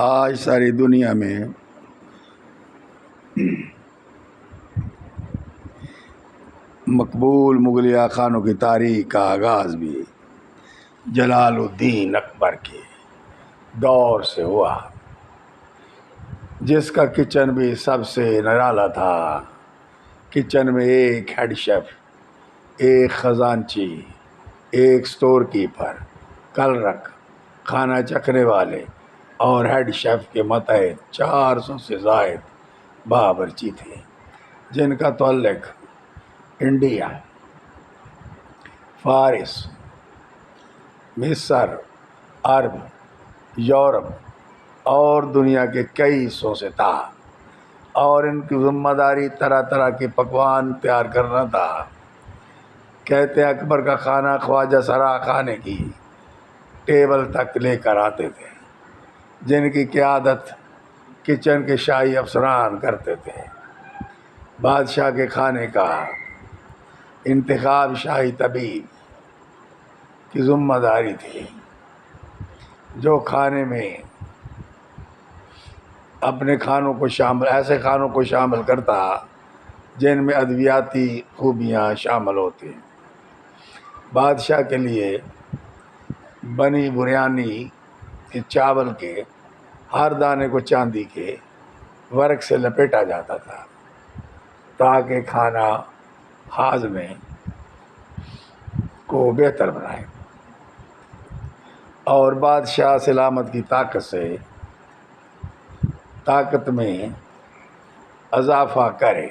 آج ساری دنیا میں مقبول مغلیہ خانوں کی تاریخ کا آغاز بھی جلال الدین اکبر کے دور سے ہوا، جس کا کچن بھی سب سے نرالا تھا۔ کچن میں ایک ہیڈ شیف، ایک خزانچی، ایک سٹور کیپر، کلرک، کھانا چکھنے والے اور ہیڈ شیف کے ماتحت 400 سے زائد باورچی تھے، جن کا تعلق انڈیا، فارس، مصر، عرب، یورپ اور دنیا کے کئی حصوں سے تھا، اور ان کی ذمہ داری طرح طرح کے پکوان تیار کرنا تھا۔ کہتے اکبر کا کھانا خواجہ سرا خانے کی ٹیبل تک لے کر آتے تھے، جن کی قیادت کچن کے شاہی افسران کرتے تھے۔ بادشاہ کے کھانے کا انتخاب شاہی طبیب کی ذمہ داری تھی، جو کھانے میں اپنے ایسے کھانوں کو شامل کرتا جن میں ادویاتی خوبیاں شامل ہوتی۔ بادشاہ کے لیے بنی بریانی کے چاول کے ہر دانے کو چاندی کے ورق سے لپیٹا جاتا تھا، تاکہ کھانا ہاضمے کو بہتر بنائے اور بادشاہ سلامت کی طاقت میں اضافہ کرے۔